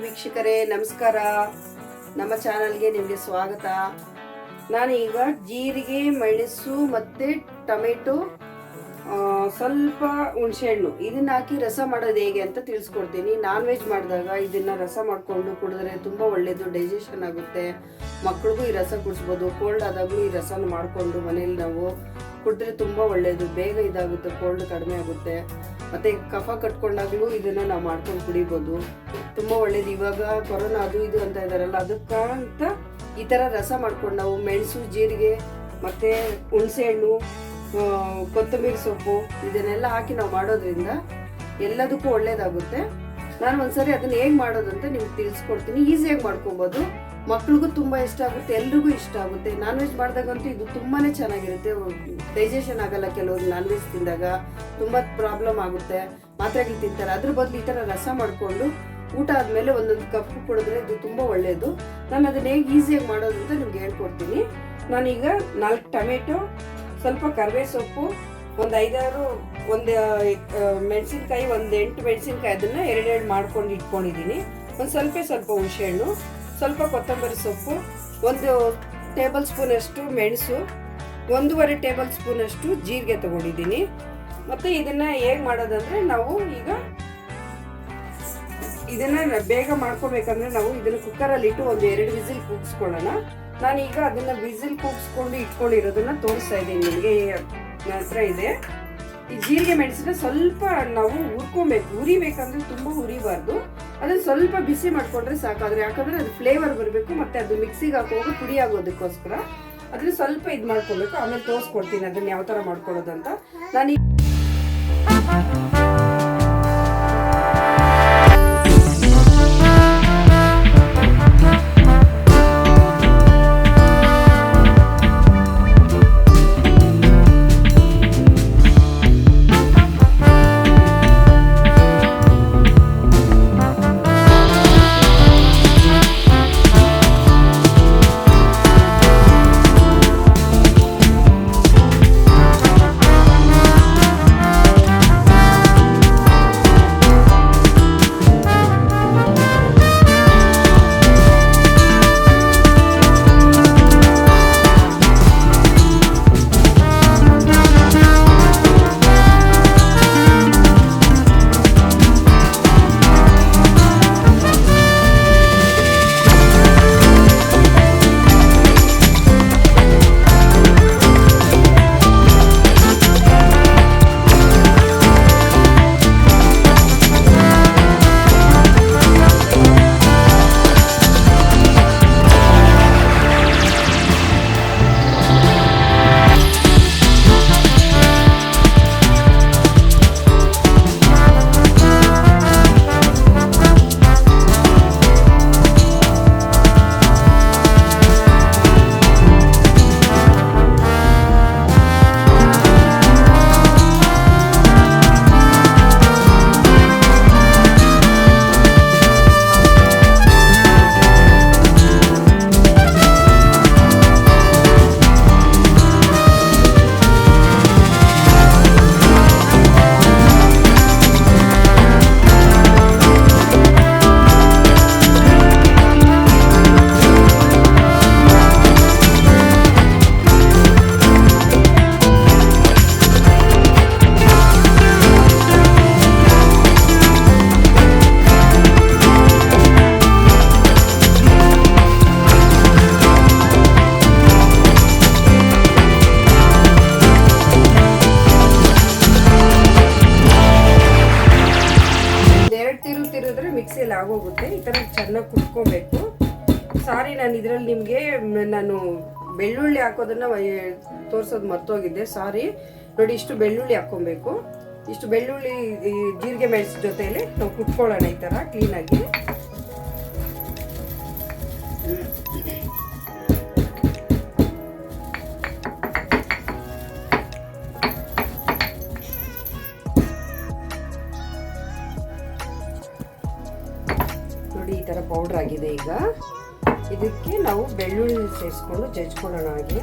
ವೀಕ್ಷಕರೇ, ನಮಸ್ಕಾರ. ನಮ್ಮ ಚಾನಲ್ಗೆ ನಿಮಗೆ ಸ್ವಾಗತ. ನಾನೀಗ ಜೀರಿಗೆ, ಮೆಣಸು ಮತ್ತು ಟೊಮೆಟೊ, ಸ್ವಲ್ಪ ಹುಣಸೆಹಣ್ಣು ಇದನ್ನ ಹಾಕಿ ರಸ ಮಾಡೋದು ಹೇಗೆ ಅಂತ ತಿಳಿಸ್ಕೊಡ್ತೀನಿ. ನಾನ್ ವೆಜ್ ಮಾಡಿದಾಗ ಇದನ್ನು ರಸ ಮಾಡಿಕೊಂಡು ಕುಡಿದ್ರೆ ತುಂಬ ಒಳ್ಳೆಯದು, ಡೈಜೆಷನ್ ಆಗುತ್ತೆ. ಮಕ್ಳಿಗೂ ಈ ರಸ ಕುಡಿಸ್ಬೋದು. ಕೋಲ್ಡ್ ಆದಾಗಲೂ ಈ ರಸನ ಮಾಡಿಕೊಂಡು ಮನೇಲಿ ನಾವು ಕುಡಿದ್ರೆ ತುಂಬ ಒಳ್ಳೆಯದು. ಬೇಗ ಇದಾಗುತ್ತೆ, ಕೋಲ್ಡ್ ಕಡಿಮೆ ಆಗುತ್ತೆ. ಮತ್ತು ಕಫ ಕಟ್ಕೊಂಡಾಗಲೂ ಇದನ್ನು ನಾವು ಮಾಡ್ಕೊಂಡು ಕುಡಿಬೋದು, ತುಂಬ ಒಳ್ಳೇದು. ಇವಾಗ ಕೊರೋನಾ ಅದು ಇದು ಅಂತ ಇದ್ದಾರಲ್ಲ, ಅದಕ್ಕಂತ ಈ ಥರ ರಸ ಮಾಡ್ಕೊಂಡು ನಾವು ಮೆಣಸು, ಜೀರಿಗೆ ಮತ್ತು ಹುಣಸೆಹಣ್ಣು, ಕೊತ್ತಂಬರಿ ಸೊಪ್ಪು ಇದನ್ನೆಲ್ಲ ಹಾಕಿ ನಾವು ಮಾಡೋದ್ರಿಂದ ಎಲ್ಲದಕ್ಕೂ ಒಳ್ಳೇದಾಗುತ್ತೆ. ನಾನು ಒಂದ್ಸರಿ ಅದನ್ನ ಹೇಗೆ ಮಾಡೋದು ಅಂತ ನಿಮ್ಗೆ ತಿಳಿಸ್ಕೊಡ್ತೀನಿ. ಈಸಿಯಾಗಿ ಮಾಡ್ಕೊಬೋದು. ಮಕ್ಳಿಗೂ ತುಂಬ ಇಷ್ಟ ಆಗುತ್ತೆ, ಎಲ್ರಿಗೂ ಇಷ್ಟ ಆಗುತ್ತೆ. ನಾನ್ ವೆಜ್ ಮಾಡಿದಾಗಂತೂ ಇದು ತುಂಬಾ ಚೆನ್ನಾಗಿರುತ್ತೆ. ಡೈಜೆಷನ್ ಆಗಲ್ಲ, ಕೆಲವರು ನಾನ್ ವೆಜ್ ತಿಂದಾಗ ತುಂಬ ಪ್ರಾಬ್ಲಮ್ ಆಗುತ್ತೆ, ಮಾತ್ರೆಗಳು ತಿಂತಾರೆ. ಅದ್ರ ಬದಲು ಈ ಥರ ರಸ ಮಾಡಿಕೊಂಡು ಊಟ ಆದಮೇಲೆ ಒಂದೊಂದು ಕಪ್ ಕುಡಿದ್ರೆ ಇದು ತುಂಬ ಒಳ್ಳೆಯದು. ನಾನು ಅದನ್ನ ಹೇಗೆ ಈಸಿಯಾಗಿ ಮಾಡೋದು ಅಂತ ನಿಮ್ಗೆ ಹೇಳ್ಕೊಡ್ತೀನಿ. ನಾನೀಗ 4 ಟೊಮೆಟೊ, ಸ್ವಲ್ಪ ಕರಿಬೇವು ಸೊಪ್ಪು, ಒಂದು 5-6 ಒಂದು ಮೆಣಸಿನ್ಕಾಯಿ, ಒಂದು 8 ಮೆಣಸಿನ್ಕಾಯಿ ಅದನ್ನು 2 ಮಾಡ್ಕೊಂಡು ಇಟ್ಕೊಂಡಿದ್ದೀನಿ. ಒಂದು ಸ್ವಲ್ಪ ಹುಣಸೆಹಣ್ಣು, ಸ್ವಲ್ಪ ಕೊತ್ತಂಬರಿ ಸೊಪ್ಪು, 1 ಟೇಬಲ್ ಸ್ಪೂನಷ್ಟು ಮೆಣಸು, 1.5 ಟೇಬಲ್ ಸ್ಪೂನಷ್ಟು ಜೀರಿಗೆ ತಗೊಂಡಿದ್ದೀನಿ. ಮತ್ತು ಇದನ್ನು ಹೇಗೆ ಮಾಡೋದಂದರೆ, ನಾವು ಈಗ ಇದನ್ನು ಬೇಗ ಮಾಡ್ಕೋಬೇಕಂದ್ರೆ ನಾವು ಇದನ್ನು ಕುಕ್ಕರಲ್ಲಿ ಇಟ್ಟು ಒಂದು 2 ವಿಸಿಲ್ ಕೂಗಿಸ್ಕೊಳ್ಳೋಣ. ನಾನೀಗ ಅದನ್ನು ವಿಸಿಲ್ ಕೂಗಿಸ್ಕೊಂಡು ಇಟ್ಕೊಂಡಿರೋದನ್ನ ತೋರಿಸ್ತಾ ಇದ್ದೀನಿ ನಿಮಗೆ. ನನ್ನ ಹತ್ರ ಇದೆ. ಈ ಜೀರಿಗೆ ಮೆಣಸನ್ನ ಸ್ವಲ್ಪ ನಾವು ಹುರ್ಕೊಬೇಕು. ಹುರಿಬೇಕಂದ್ರೆ ತುಂಬ ಹುರಿಬಾರ್ದು. ಅದನ್ನು ಸ್ವಲ್ಪ ಬಿಸಿ ಮಾಡ್ಕೊಂಡ್ರೆ ಸಾಕಾದ್ರೆ, ಯಾಕಂದ್ರೆ ಅದು ಫ್ಲೇವರ್ ಬರಬೇಕು, ಮತ್ತೆ ಅದು ಮಿಕ್ಸಿಗೆ ಹಾಕುವಾಗ ಪುಡಿ ಆಗೋದಕ್ಕೋಸ್ಕರ ಅದನ್ನ ಸ್ವಲ್ಪ ಇದು ಮಾಡ್ಕೊಬೇಕು. ಆಮೇಲೆ ತೋರಿಸ್ಕೊಡ್ತೀನಿ ಅದನ್ನ ಯಾವ ಥರ ಮಾಡ್ಕೊಳ್ಳೋದಂತ. ನಾನು ಮಿಕ್ಸಿಯಲ್ಲಿ ಆಗೋಗುತ್ತೆ. ಈ ಥರ ಚೆನ್ನಾಗಿ ಕುಟ್ಕೋಬೇಕು. ಸಾರಿ, ನಾನು ಇದರಲ್ಲಿ ನಿಮಗೆ ಬೆಳ್ಳುಳ್ಳಿ ಹಾಕೋದನ್ನ ತೋರಿಸೋದು ಮರ್ತೋಗಿದ್ದೆ. ಸಾರಿ. ನೋಡಿ, ಇಷ್ಟು ಬೆಳ್ಳುಳ್ಳಿ ಹಾಕ್ಕೊಬೇಕು. ಇಷ್ಟು ಬೆಳ್ಳುಳ್ಳಿ ಜೀರಿಗೆ ಮೆಣಸು ಜೊತೆಯಲ್ಲಿ ನಾವು ಕುಟ್ಕೊಳ್ಳೋಣ ಈ ಥರ ಕ್ಲೀನಾಗಿ. ನೋಡಿ, ಈ ಥರ ಪೌಡ್ರ್ ಆಗಿದೆ. ಈಗ ಇದಕ್ಕೆ ನಾವು ಬೆಳ್ಳುಳ್ಳಿ ಸೇರಿಸ್ಕೊಂಡು ಜಜ್ಕೊಳ್ಳೋಣ. ಹಾಗೆ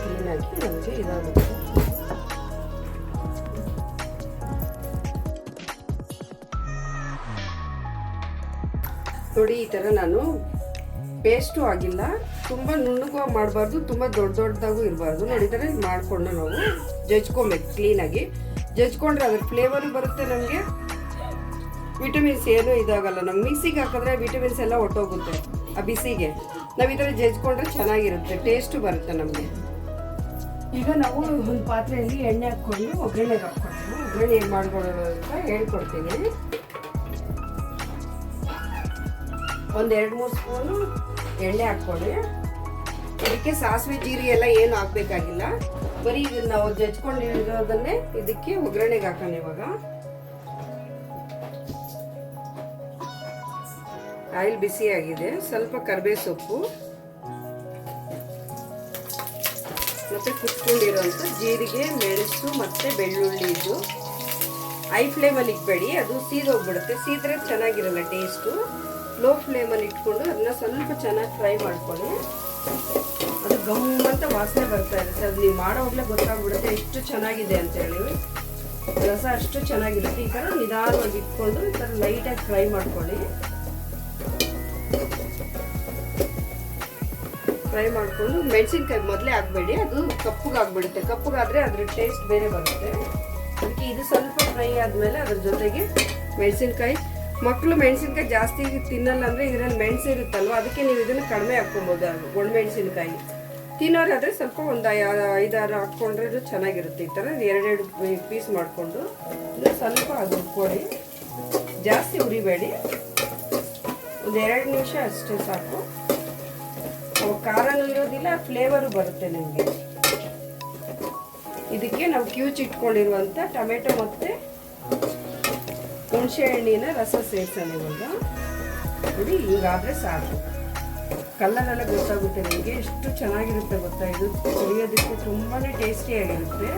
ಕ್ಲೀನಾಗಿ ನಮಗೆ ಇದಾಗುತ್ತೆ. ನೋಡಿ ಈ ಥರ ನಾನು ಪೇಸ್ಟು ಆಗಿಲ್ಲ, ತುಂಬ ನುಣ್ಣಗೂ ಮಾಡಬಾರ್ದು, ತುಂಬ ದೊಡ್ಡದಾಗೂ ಇರಬಾರ್ದು. ನೋಡಿ ಈ ಥರ ಮಾಡಿಕೊಂಡು ನಾವು ಜಜ್ಕೊಬೇಕು ಕ್ಲೀನಾಗಿ. ಜಜ್ಕೊಂಡ್ರೆ ಅದ್ರ ಫ್ಲೇವರು ಬರುತ್ತೆ, ನಮಗೆ ವಿಟಮಿನ್ಸ್ ಏನೂ ಇದಾಗಲ್ಲ. ನಮ್ಗೆ ಮಿಕ್ಸಿಗೆ ಹಾಕಿದ್ರೆ ವಿಟಮಿನ್ಸ್ ಎಲ್ಲ ಹೊಟ್ಟೋಗುತ್ತೆ ಆ ಬಿಸಿಗೆ. ನಾವು ಈ ಥರ ಜಜ್ಕೊಂಡ್ರೆ ಚೆನ್ನಾಗಿರುತ್ತೆ, ಟೇಸ್ಟು ಬರುತ್ತೆ ನಮಗೆ. ಈಗ ನಾವು ಒಂದು ಪಾತ್ರೆಯಲ್ಲಿ ಎಣ್ಣೆ ಹಾಕ್ಕೊಂಡು ಒಗ್ಗರಣೆಗೆ ಹಾಕ್ಕೊಂಡು ಒಗ್ಗರಣೆ ಏನು ಮಾಡ್ಕೊಳ್ಳೋದು ಅಂತ ಹೇಳ್ಕೊಡ್ತೀನಿ. ಒಂದು 2-3 ಸ್ಪೂನು ಎಣ್ಣೆ ಹಾಕ್ಕೊಳ್ಳಿ. ಇದಕ್ಕೆ ಸಾಸಿವೆ ಜೀರಿಗೆ ಎಲ್ಲ ಏನು ಹಾಕ್ಬೇಕಾಗಿಲ್ಲ, ಬರೀ ಇದನ್ನ ನಾವು ಜಜ್ಕೊಂಡಿರೋದನ್ನೇ ಇದಕ್ಕೆ ಒಗ್ಗರಣೆಗೆ ಹಾಕೋಣ. ಇವಾಗ ಆಯಿಲ್ ಬಿಸಿ ಆಗಿದೆ. ಸ್ವಲ್ಪ ಕರಿಬೇವು ಸೊಪ್ಪು ಮತ್ತೆ ಕುಟ್ಕೊಂಡಿರೋಂಥ ಜೀರಿಗೆ, ಮೆಣಸು ಮತ್ತೆ ಬೆಳ್ಳುಳ್ಳಿ. ಇದು ಹೈ ಫ್ಲೇಮಲ್ಲಿ ಇಟ್ಬೇಡಿ, ಅದು ಸೀದೋಗ್ಬಿಡುತ್ತೆ. ಸೀದ್ರೆ ಚೆನ್ನಾಗಿರಲ್ಲ ಟೇಸ್ಟು. ಲೋ ಫ್ಲೇಮಲ್ಲಿ ಇಟ್ಕೊಂಡು ಅದನ್ನ ಸ್ವಲ್ಪ ಚೆನ್ನಾಗಿ ಫ್ರೈ ಮಾಡ್ಕೊಳ್ಳಿ. ಅದು ಗಮ್ಮಂತ ವಾಸನೆ ಬರ್ತಾ ಇರುತ್ತೆ. ಅದು ನೀವು ಮಾಡೋವಾಗಲೇ ಗೊತ್ತಾಗ್ಬಿಡುತ್ತೆ ಎಷ್ಟು ಚೆನ್ನಾಗಿದೆ ಅಂತೇಳಿ. ರಸ ಅಷ್ಟು ಚೆನ್ನಾಗಿರುತ್ತೆ. ಈ ಥರ ನಿಧಾನವಾಗಿ ಇಟ್ಕೊಂಡು ಈ ಥರ ಲೈಟಾಗಿ ಫ್ರೈ ಮಾಡ್ಕೊಳ್ಳಿ. ಫ್ರೈ ಮಾಡಿಕೊಂಡು ಮೆಣಸಿನ್ಕಾಯಿ ಮೊದಲೇ ಹಾಕಬೇಡಿ, ಅದು ಕಪ್ಪಗಾಗ್ಬಿಡುತ್ತೆ. ಕಪ್ಪಗಾದರೆ ಅದ್ರ ಟೇಸ್ಟ್ ಬೇರೆ ಬರುತ್ತೆ. ಅದಕ್ಕೆ ಇದು ಸ್ವಲ್ಪ ಫ್ರೈ ಆದಮೇಲೆ ಅದ್ರ ಜೊತೆಗೆ ಮೆಣಸಿನ್ಕಾಯಿ. ಮಕ್ಕಳು ಮೆಣಸಿನ್ಕಾಯಿ ಜಾಸ್ತಿ ತಿನ್ನಲ್ಲ ಅಂದರೆ ಇದರಲ್ಲಿ ಮೆಣಸು ಇರುತ್ತಲ್ವ, ಅದಕ್ಕೆ ನೀವು ಇದನ್ನು ಕಡಿಮೆ ಹಾಕ್ಕೊಬೋದು. ಒಣಮೆಣಸಿನ್ಕಾಯಿ ತಿನ್ನೋರಾದರೆ ಸ್ವಲ್ಪ ಒಂದು 5-6 ಹಾಕ್ಕೊಂಡ್ರೆ ಚೆನ್ನಾಗಿರುತ್ತೆ. ಈ ಥರ 2 ಪೀಸ್ ಮಾಡಿಕೊಂಡು ಸ್ವಲ್ಪ ಅದು ಹುರ್ಕೊಳ್ಳಿ. ಜಾಸ್ತಿ ಹುರಿಬೇಡಿ, ಒಂದು 2 ನಿಮಿಷ ಅಷ್ಟೇ ಸಾಕು. ಖಾರನೂ ಇರೋದಿಲ್ಲ, ಫ್ಲೇವರು ಬರುತ್ತೆ ನಿಮಗೆ. ಇದಕ್ಕೆ ನಾವು ಕ್ಯೂಚಿಟ್ಕೊಂಡಿರುವಂಥ ಟೊಮೆಟೊ ಮತ್ತು ಹುಣಸೆ ಹಣ್ಣಿನ ರಸ ಸೇರಿಸೋಣ ಇವಾಗ. ನೋಡಿ ಹಿಂಗಾದರೆ ಸಾಕು. ಕಲರೆಲ್ಲ ಗೊತ್ತಾಗುತ್ತೆ ನಿಮಗೆ, ಎಷ್ಟು ಚೆನ್ನಾಗಿರುತ್ತೆ ಗೊತ್ತಾ. ಇದು ಕುಡಿಯೋದಕ್ಕೆ ತುಂಬಾ ಟೇಸ್ಟಿಯಾಗಿರುತ್ತೆ.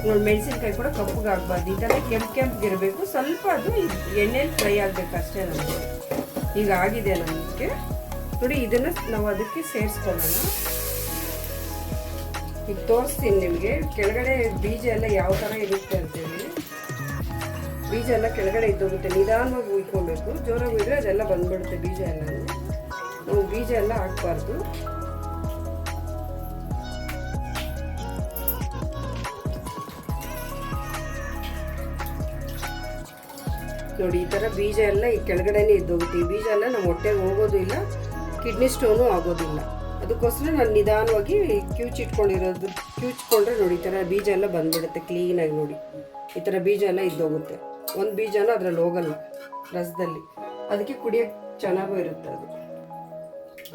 ನೋಡಿ ಮೆಣಸಿನ್ಕಾಯಿ ಕೂಡ ಕಪ್ಪಗಾಗಬಾರ್ದು, ಈ ಥರ ಕೆಂಪಿಗಿರಬೇಕು. ಸ್ವಲ್ಪ ಅದು ಎಣ್ಣೆಲಿ ಫ್ರೈ ಆಗಬೇಕು ಅಷ್ಟೇ ನಮಗೆ. ಈಗ ಆಗಿದೆ ನಮಗೆ. ನೋಡಿ ಇದನ್ನು ನಾವು ಅದಕ್ಕೆ ಸೇರಿಸ್ಕೊಳ್ಳೋಣ. ಈಗ ತೋರಿಸ್ತೀನಿ ನಿಮಗೆ ಕೆಳಗಡೆ ಬೀಜ ಎಲ್ಲ ಯಾವ ಥರ ಇರುತ್ತೆ ಅಂತೇಳಿ. ಬೀಜ ಎಲ್ಲ ಕೆಳಗಡೆ ಇದ್ದೋಗುತ್ತೆ. ನಿಧಾನವಾಗಿ ಉಯ್ಕೊಬೇಕು, ಜೋರಾಗಿ ಉಯ್ದ್ರೆ ಅದೆಲ್ಲ ಬಂದ್ಬಿಡುತ್ತೆ ಬೀಜ ಎಲ್ಲ. ನಾವು ಬೀಜ ಎಲ್ಲ ಹಾಕ್ಬಾರ್ದು. ನೋಡಿ ಈ ಥರ ಬೀಜ ಎಲ್ಲ ಈ ಕೆಳಗಡೆನೇ ಇದ್ದೋಗುತ್ತೆ. ಈ ಬೀಜ ಎಲ್ಲ ನಮ್ಮ ಹೊಟ್ಟೆಗೆ ಹೋಗೋದು ಇಲ್ಲ, ಕಿಡ್ನಿ ಸ್ಟೋನು ಆಗೋದಿಲ್ಲ. ಅದಕ್ಕೋಸ್ಕರ ನಾನು ನಿಧಾನವಾಗಿ ಕ್ಯೂಚ್ಕೊಂಡ್ರೆ ನೋಡಿ ಈ ಥರ ಬೀಜ ಎಲ್ಲ ಬಂದ್ಬಿಡುತ್ತೆ ಕ್ಲೀನಾಗಿ. ನೋಡಿ ಈ ಥರ ಬೀಜ ಎಲ್ಲ ಇದ್ದೋಗುತ್ತೆ. ಒಂದು ಬೀಜನೂ ಅದರಲ್ಲಿ ಹೋಗಲ್ಲ ರಸದಲ್ಲಿ, ಅದಕ್ಕೆ ಕುಡಿಯೋಕ್ಕೆ ಚೆನ್ನಾಗೂ ಇರುತ್ತೆ ಅದು.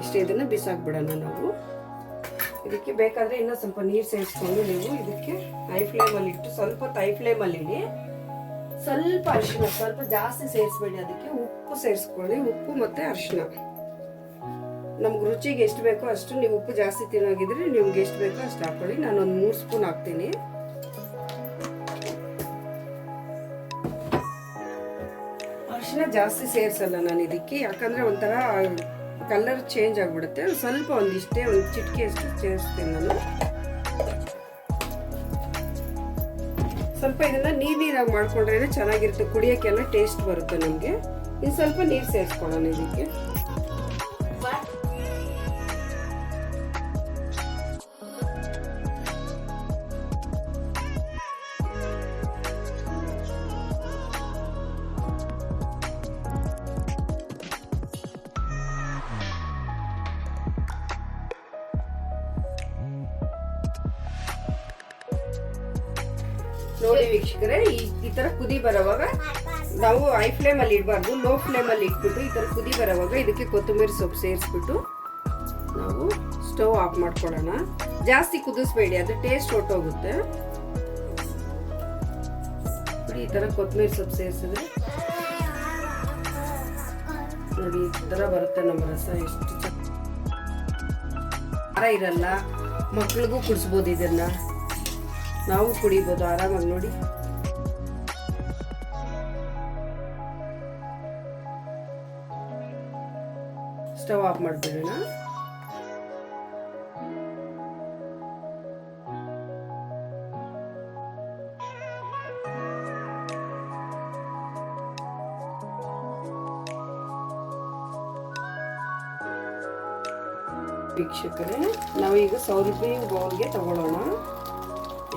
ಇಷ್ಟೇ, ಇದನ್ನು ಬಿಸಾಕ್ಬಿಡೋಣ ನಾವು. ಇದಕ್ಕೆ ಬೇಕಾದರೆ ಇನ್ನೂ ಸ್ವಲ್ಪ ನೀರು ಸೇರಿಸ್ಕೊಂಡು ನೀವು ಇದಕ್ಕೆ ಹೈ ಫ್ಲೇಮಲ್ಲಿ ಇಟ್ಟು ಸ್ವಲ್ಪ ಹೊತ್ತು ಹೈ ಫ್ಲೇಮಲ್ಲಿ ಇಡಿ. ಸ್ವಲ್ಪ ಅರಿಶಿನ, ಸ್ವಲ್ಪ ಜಾಸ್ತಿ ಸೇರಿಸ್ಬೇಡಿ. ಅದಕ್ಕೆ ಉಪ್ಪು ಸೇರಿಸ್ಕೊಳ್ಳಿ, ಉಪ್ಪು ಮತ್ತು ಅರಿಶಿನ. ನಮ್ಗೆ ರುಚಿಗೆ ಎಷ್ಟು ಬೇಕೋ ಅಷ್ಟು. ನೀವು ಉಪ್ಪು ಜಾಸ್ತಿ ತಿನ್ನೋಗಿದ್ರೆ ನಿಮ್ಗೆ ಎಷ್ಟು ಬೇಕೋ ಅಷ್ಟು ಹಾಕ್ಕೊಳ್ಳಿ. ನಾನೊಂದು 3 ಸ್ಪೂನ್ ಹಾಕ್ತೀನಿ. ಅರಿಶಿನ ಜಾಸ್ತಿ ಸೇರಿಸಲ್ಲ ನಾನು ಇದಕ್ಕೆ, ಯಾಕಂದರೆ ಒಂಥರ ಕಲರ್ ಚೇಂಜ್ ಆಗಿಬಿಡುತ್ತೆ. ಸ್ವಲ್ಪ ಒಂದಿಷ್ಟೇ, ಒಂದು ಚಿಟಿಕೆಯಷ್ಟು ಸೇರಿಸ್ತೀನಿ ನಾನು. ಸ್ವಲ್ಪ ಇದನ್ನು ನೀರಾಗಿ ಮಾಡ್ಕೊಂಡ್ರೆ ಚೆನ್ನಾಗಿರುತ್ತೆ, ಕುಡಿಯೋಕ್ಕೆಲ್ಲ ಟೇಸ್ಟ್ ಬರುತ್ತೆ ನಮಗೆ. ಇನ್ನು ಸ್ವಲ್ಪ ನೀರು ಸೇರಿಸ್ಕೊಳ್ಳೋಣ ಇದಕ್ಕೆ. ನೋಡಿ ವೀಕ್ಷಕರೇ, ಈ ತರ ಕುದಿ ಬರೋವಾಗ ನಾವು ಹೈ ಫ್ಲೇಮಲ್ಲಿ ಇಡಬಾರ್ದು, ಲೋ ಫ್ಲೇಮಲ್ಲಿ ಇಟ್ಬಿಟ್ಟು ಈ ತರ ಕುದಿ ಬರೋವಾಗ ಇದಕ್ಕೆ ಕೊತ್ತಂಬರಿ ಸೊಪ್ಪು ಸೇರಿಸ್ಬಿಟ್ಟು ನಾವು ಸ್ಟವ್ ಆಫ್ ಮಾಡ್ಕೊಳ್ಳೋಣ. ಜಾಸ್ತಿ ಕುದಿಸ್ಬೇಡಿ, ಅದು ಟೇಸ್ಟ್ ಹೊಟ್ಟೋಗುತ್ತೆ. ಈ ತರ ಕೊತ್ತಂಬರಿ ಸೊಪ್ಪು ಸೇರಿಸಿದ್ರೆ ನೋಡಿ ಈ ತರ ಬರುತ್ತೆ ನಮ್ಮ ರಸ. ಎಷ್ಟು ಖಾರ ಇರಲ್ಲ, ಮಕ್ಳಿಗೂ ಕುಡಿಸ್ಬೋದು, ಇದನ್ನ ನಾವು ಕುಡಿಬೋದು ಆರಾಮಾಗಿ. ನೋಡಿ ಸ್ಟವ್ ಆಫ್ ಮಾಡ್ಬಿಡೋಣ. ವೀಕ್ಷಕರೇ, ನಾವೀಗ ಸರ್ವಿಂಗ್ ಬೌಲ್ಗೆ ತಗೊಳ್ಳೋಣ.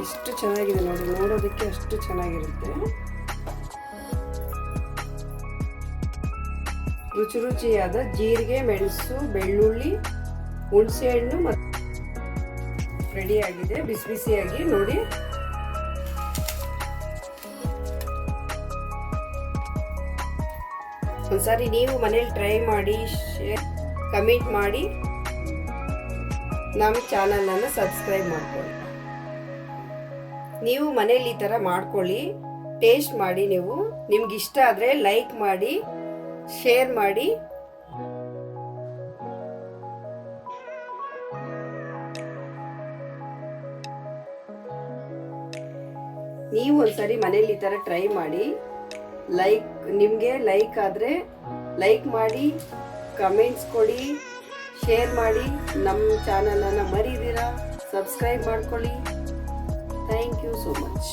ಎಷ್ಟು ಚೆನ್ನಾಗಿದೆ ನೋಡಿ, ನೋಡೋದಕ್ಕೆ ಅಷ್ಟು ಚೆನ್ನಾಗಿರುತ್ತೆ. ರುಚಿ ರುಚಿಯಾದ ಜೀರಿಗೆ, ಮೆಣಸು, ಬೆಳ್ಳುಳ್ಳಿ, ಹುಣಸೆಹಣ್ಣು ಮತ್ತು ರೆಡಿಯಾಗಿದೆ. ಬಿಸಿ ಬಿಸಿಯಾಗಿ ನೋಡಿ. ಒಂದ್ಸಾರಿ ನೀವು ಮನೇಲಿ ಟ್ರೈ ಮಾಡಿ, ಕಮೆಂಟ್ ಮಾಡಿ, ನಮ್ಮ ಚಾನಲನ್ನು ಸಬ್ಸ್ಕ್ರೈಬ್ ಮಾಡ್ಕೊಳ್ಳಿ. ನೀವು ಮನೇಲಿ ಈ ಥರ ಮಾಡ್ಕೊಳ್ಳಿ, ಟೇಸ್ಟ್ ಮಾಡಿ. ನಿಮ್ಗೆ ಇಷ್ಟ ಆದರೆ ಲೈಕ್ ಮಾಡಿ, ಶೇರ್ ಮಾಡಿ. ನೀವು ಒಂದ್ಸರಿ ಮನೇಲಿ ಈ ಥರ ಟ್ರೈ ಮಾಡಿ. ನಿಮಗೆ ಲೈಕ್ ಆದರೆ ಲೈಕ್ ಮಾಡಿ, ಕಮೆಂಟ್ಸ್ ಕೊಡಿ, ಶೇರ್ ಮಾಡಿ. ನಮ್ಮ ಚಾನಲನ್ನು ಮರಿದಿರಾ ಸಬ್ಸ್ಕ್ರೈಬ್ ಮಾಡ್ಕೊಳ್ಳಿ. Thank you so much.